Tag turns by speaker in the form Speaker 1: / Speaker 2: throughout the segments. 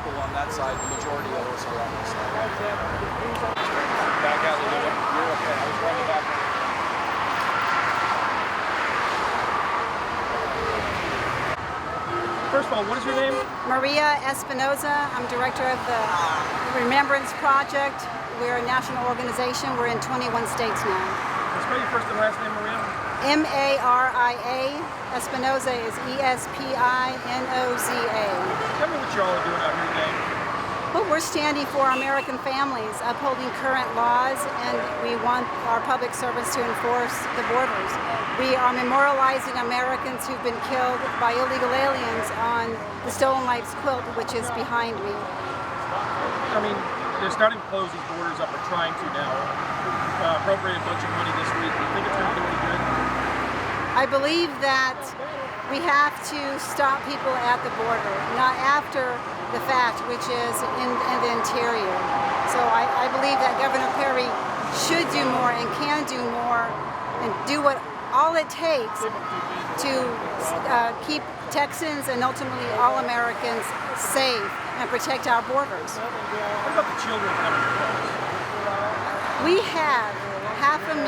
Speaker 1: people on that side. The majority of us are on this side. Back out a little bit. You're okay. I was running back. First of all, what is your name?
Speaker 2: Maria Espinoza. I'm director of the Remembrance Project. We're a national organization. We're in 21 states now.
Speaker 1: Spell your first and last name, Maria.
Speaker 2: M-A-R-I-A. Espinoza is E-S-P-I-N-O-Z-A.
Speaker 1: Tell me what you all are doing out here today.
Speaker 2: Well, we're standing for American families, upholding current laws, and we want our public service to enforce the borders. We are memorializing Americans who've been killed by illegal aliens on the Stolen Lives quilt, which is behind me.
Speaker 1: I mean, they're starting to close these borders up, or trying to now. Appropriate a bunch of money this week. Do you think it's going to do any good?
Speaker 2: I believe that we have to stop people at the border, not after the fact, which is in the interior. So I believe that Governor Perry should do more and can do more and do what all it takes to keep Texans and ultimately all Americans safe and protect our borders.
Speaker 1: What about the children coming across?
Speaker 2: We have 500,000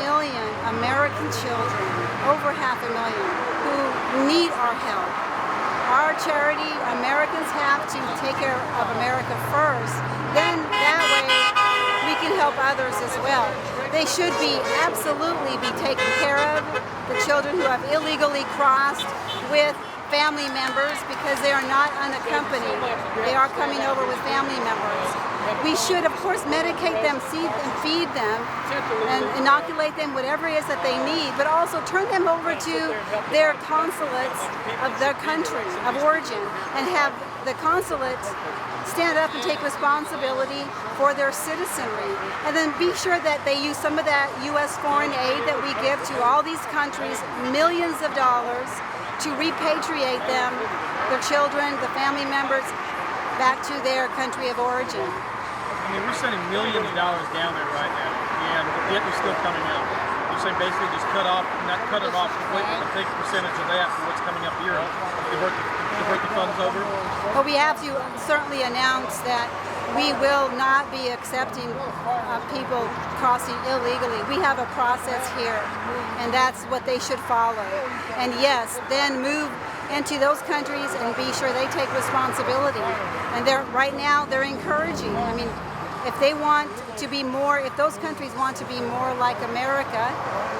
Speaker 2: American children, over 500,000, who need our help. Our charity, Americans Have to Take Care of America First, then that way we can help others as well. They should absolutely be taken care of, the children who have illegally crossed with family members, because they are not unaccompanied. They are coming over with family members. We should, of course, medicate them, feed them, and inoculate them whatever it is that they need, but also turn them over to their consulates of their country of origin and have the consulates stand up and take responsibility for their citizenry. And then be sure that they use some of that U.S. foreign aid that we give to all these countries, millions of dollars, to repatriate them, their children, the family members, back to their country of origin.
Speaker 1: I mean, we're sending millions of dollars down there right now, and yet they're still coming out. You're saying basically just cut it off completely, but take a percentage of that for what's coming up here, divert the funds over?
Speaker 2: But we have to certainly announce that we will not be accepting people crossing illegally. We have a process here, and that's what they should follow. And yes, then move into those countries and be sure they take responsibility. And right now they're encouraging. I mean, if they want to be more, if those countries want to be more like America,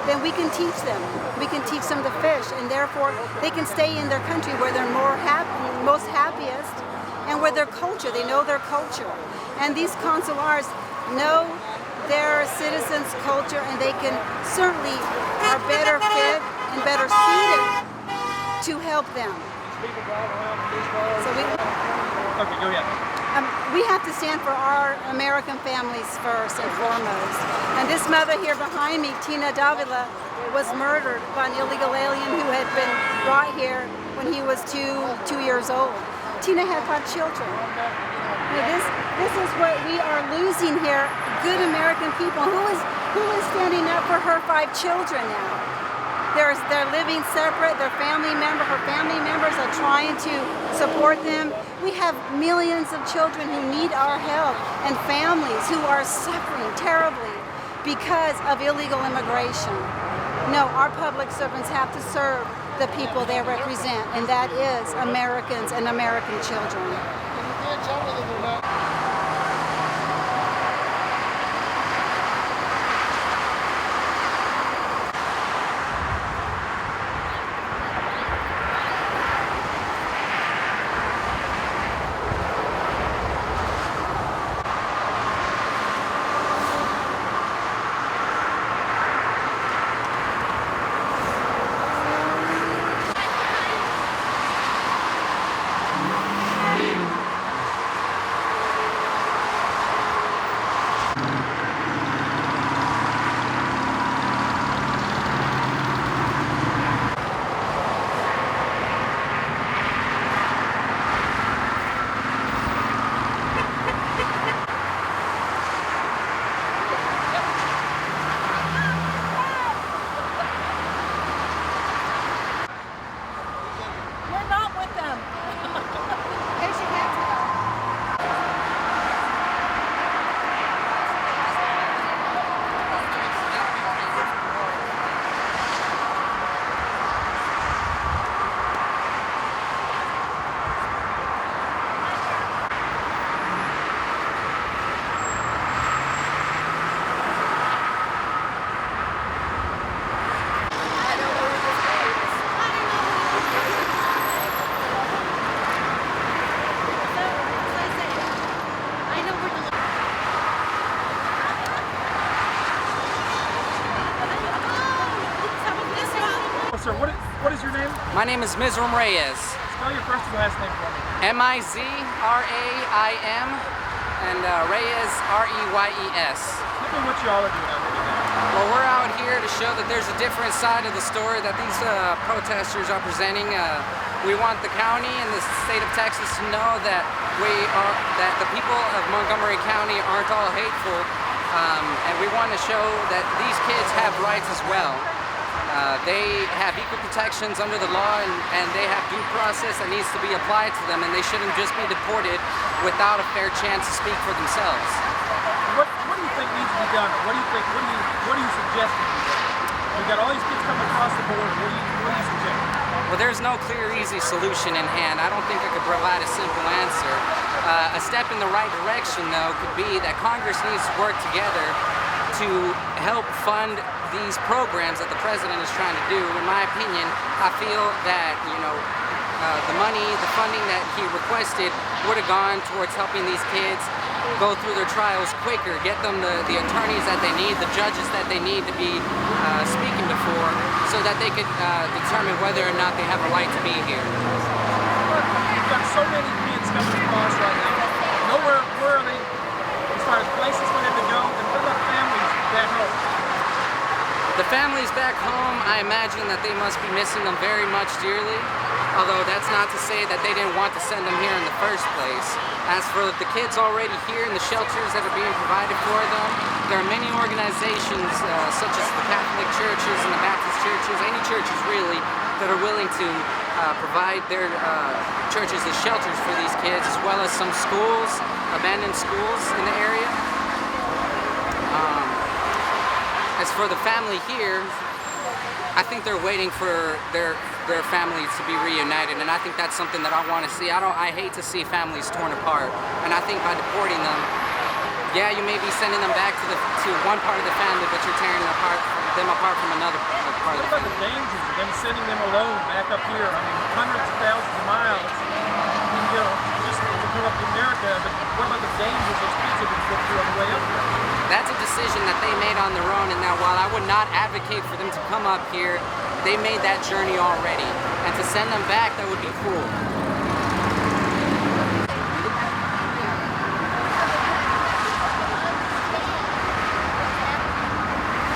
Speaker 2: then we can teach them. We can teach them to fish, and therefore they can stay in their country where they're most happiest, and where their culture, they know their culture. And these consulars know their citizens' culture, and they can certainly are better fit and better suited to help them. So
Speaker 1: okay, go ahead.
Speaker 2: We have to stand for our American families first and foremost. And this mother here behind me, Tina Davila, was murdered by an illegal alien who had been brought here when he was two years old. Tina had 5 children. This is what we are losing here. Good American people. Who is standing up for her 5 children now? They're living separate. Her family members are trying to support them. We have millions of children who need our help, and families who are suffering terribly because of illegal immigration. No, our public servants have to serve the people they represent, and that is Americans and American children.
Speaker 1: sir. What is your name?
Speaker 3: My name is Mizram Reyes.
Speaker 1: Spell your first and last name for me.
Speaker 3: M-I-Z-R-A-I-M and Reyes, R-E-Y-E-S.
Speaker 1: Tell me what y'all are doing out here today.
Speaker 3: Well, we're out here to show that there's a different side of the story that these protesters are presenting. We want the county and the state of Texas to know that that the people of Montgomery County aren't all hateful, and we want to show that these kids have rights as well. They have equal protections under the law, and they have due process that needs to be applied to them, and they shouldn't just be deported without a fair chance to speak for themselves.
Speaker 1: What do you think needs to be done? What do you think? What are you suggesting? We've got all these kids coming across the border. What do you suggest?
Speaker 3: Well, there's no clear, easy solution in hand. I don't think I could provide a simple answer. A step in the right direction, though, could be that Congress needs to work together to help fund these programs that the president is trying to do. In my opinion, I feel that, the funding that he requested would have gone towards helping these kids go through their trials quicker, get them the attorneys that they need, the judges that they need to be speaking before, so that they could determine whether or not they have a right to be here.
Speaker 1: We've got so many kids coming across right now. Where are they as far as places for them to go? And what about families back home?
Speaker 3: The families back home, I imagine that they must be missing them very much dearly, although that's not to say that they didn't want to send them here in the first place. As for the kids already here in the shelters that are being provided for them, there are many organizations such as the Catholic churches and the Baptist churches, any churches really, that are willing to provide their churches as shelters for these kids, as well as some schools, abandoned schools in the area. As for the family here, I think they're waiting for their families to be reunited, and I think that's something that I want to see. I hate to see families torn apart, and I think by deporting them, yeah, you may be sending them back to one part of the family, but you're tearing them apart from another part of the family.
Speaker 1: What about the dangers of them sending them alone back up here? I mean, hundreds of thousands of miles, just to come up to America, but what about the dangers those kids have been put through on the way up here?
Speaker 3: That's a decision that they made on their own, and now while I would not advocate for them to come up here, they made that journey already. And to send them back, that would be cruel.